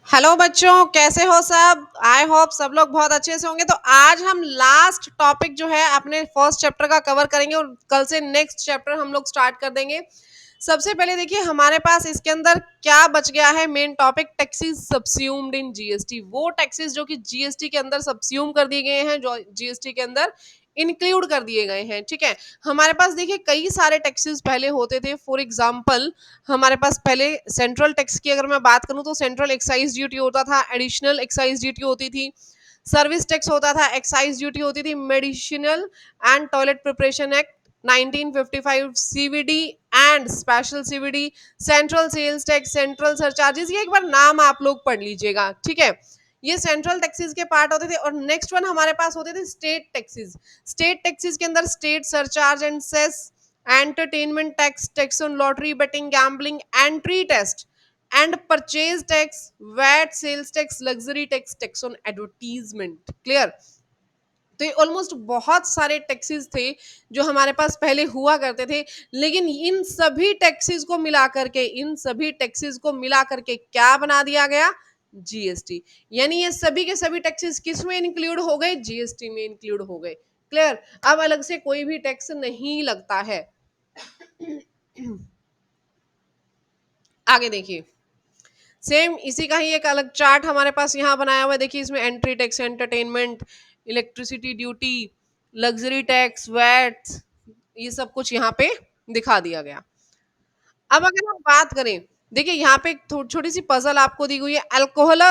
Hello बच्चों, कैसे हो सब? आई होप सब लोग बहुत अच्छे से होंगे। तो आज हम लास्ट टॉपिक जो है अपने फर्स्ट चैप्टर का कवर करेंगे और कल से नेक्स्ट चैप्टर हम लोग स्टार्ट कर देंगे। सबसे पहले देखिए हमारे पास इसके अंदर क्या बच गया है। Main topic taxes subsumed in GST, वो टैक्सेस जो कि जीएसटी के अंदर सब्स्यूम कर दिए गए हैं, जो जीएसटी के अंदर इंक्लूड कर दिए गए हैं। ठीक है, हमारे पास देखिए कई सारे टैक्सेस पहले होते थे। फॉर एग्जांपल हमारे पास पहले सेंट्रल टैक्स की अगर मैं बात करूं तो सेंट्रल एक्साइज ड्यूटी होता था, एडिशनल एक्साइज ड्यूटी होती थी, सर्विस टैक्स होता था, एक्साइज ड्यूटी होती थी, medicinal and toilet preparation act 1955, CVD and special CVD, central sales tax, central surcharges. ये एक बार नाम आप लोग पढ़ लीजिएगा। ठीक है, ये सेंट्रल टैक्सेस के पार्ट होते थे। और नेक्स्ट वन हमारे पास होते थे स्टेट टैक्सेस। स्टेट टैक्सेस के अंदर state surcharge and cess, entertainment tax, tax on lottery betting gambling, entry test and purchase tax, VAT, sales tax, luxury tax, tax on advertisement. Clear? तो ये almost बहुत सारे taxes थे जो हमारे पास पहले हुआ करते थे। लेकिन इन सभी टैक्सेस को मिला करके क्या बना दिया गया? जीएसटी। यानी ये सभी के सभी टैक्सेस किस में इंक्लूड हो गए? जीएसटी में इंक्लूड हो गए। क्लियर? अब अलग से कोई भी टैक्स नहीं लगता है। आगे देखिए, सेम इसी का ही एक अलग चार्ट हमारे पास यहाँ बनाया हुआ है। देखिए इसमें entry tax, entertainment, electricity duty, luxury tax, VAT, ये सब कुछ यहाँ पे दिखा दिया गया। अब अगर हम बात करें, देखिए यहाँ पे एक छोटी सी पजल आपको दी हुई है। अल्कोहल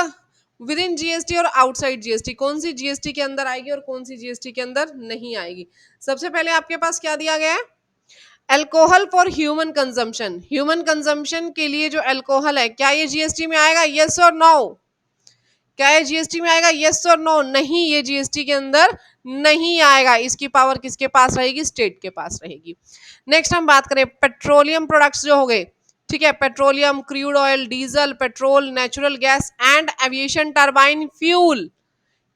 विद इन जीएसटी और आउटसाइड जीएसटी, कौन सी जीएसटी के अंदर आएगी और कौन सी जीएसटी के अंदर नहीं आएगी। सबसे पहले आपके पास क्या दिया गया है? Alcohol for human consumption. Human consumption के लिए जो अल्कोहल है, क्या ये जीएसटी में आएगा? यस और नो? क्या ये जीएसटी में आएगा? यस और नो? नहीं, ये जीएसटी के अंदर नहीं आएगा। इसकी पावर किसके पास रहेगी? स्टेट के पास रहेगी। नेक्स्ट हम बात करें पेट्रोलियम प्रोडक्ट्स जो हो गए। ठीक है, petroleum, crude oil, diesel, petrol, natural gas and aviation turbine fuel,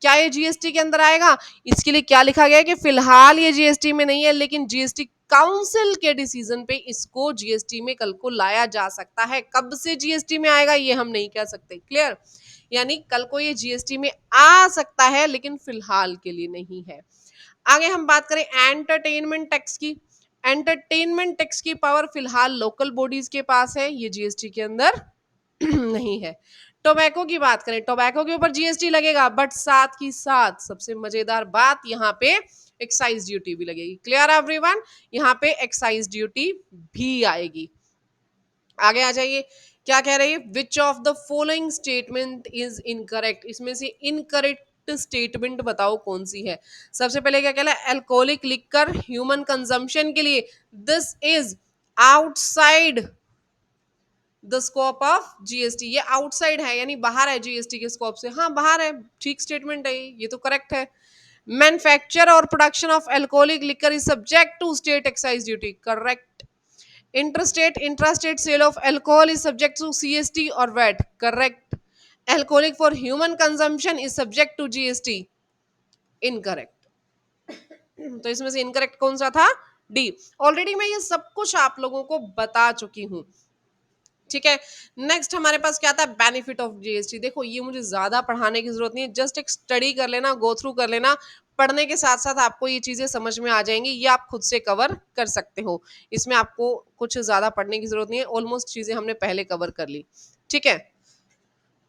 क्या ये जीएसटी के अंदर आएगा? इसके लिए क्या लिखा गया है कि फिलहाल ये जीएसटी में नहीं है, लेकिन जीएसटी काउंसिल के डिसीजन पे इसको जीएसटी में कल को लाया जा सकता है। कब से जीएसटी में आएगा ये हम नहीं कह सकते। क्लियर? यानी कल को ये जीएसटी में आ सकता है, लेकिन फिलहाल के लिए नहीं है। आगे हम बात करें एंटरटेनमेंट टैक्स की। एंटरटेनमेंट टैक्स की पावर फिलहाल लोकल बॉडीज के पास है, ये जीएसटी के अंदर नहीं है। टोबैको की बात करें, टोबैको के ऊपर जीएसटी लगेगा, बट साथ ही साथ सबसे मजेदार बात, यहाँ पे एक्साइज ड्यूटी भी लगेगी। Clear everyone? यहाँ पे एक्साइज ड्यूटी भी आएगी। आगे आ जाइए, क्या कह रही है? Which of the following statement is incorrect, इसमें से इनकरेक्ट स्टेटमेंट बताओ कौन सी है। सबसे पहले क्या कहला है? अल्कोहलिक लिकर ह्यूमन कंजम्पशन के लिए this is outside the scope of GST. ये आउटसाइड है, यानी बाहर है जीएसटी के स्कोप से। हाँ बाहर है, ठीक स्टेटमेंट है, ये तो करेक्ट है। मैन्युफैक्चर और production of alcoholic liquor is subject to state excise duty, correct. Interstate intrastate sale of alcohol is subject to CST और VAT, correct. Alcoholic for human consumption is subject to GST, incorrect. तो इसमें से incorrect कौन सा था? D. Already मैं ये सब कुछ आप लोगों को बता चुकी हूं। ठीक है, नेक्स्ट हमारे पास क्या था? Benefit of GST. देखो ये मुझे ज्यादा पढ़ाने की जरूरत नहीं है, जस्ट एक स्टडी कर लेना, गो थ्रू कर लेना। पढ़ने के साथ साथ आपको ये चीजें समझ में आ जाएंगी, ये आप खुद से कवर कर सकते हो। इसमें आपको कुछ ज्यादा पढ़ने की जरूरत नहीं है, ऑलमोस्ट चीजें हमने पहले कवर कर ली। ठीक है,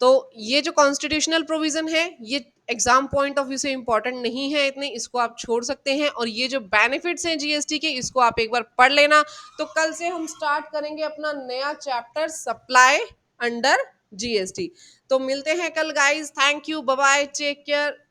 तो ये जो कॉन्स्टिट्यूशनल प्रोविजन है, ये एग्जाम पॉइंट ऑफ व्यू से इंपॉर्टेंट नहीं है इतने, इसको आप छोड़ सकते हैं। और ये जो बेनिफिट्स हैं जीएसटी के, इसको आप एक बार पढ़ लेना। तो कल से हम स्टार्ट करेंगे अपना नया चैप्टर सप्लाई अंडर जीएसटी। तो मिलते हैं कल guys, thank you, bye bye, take care.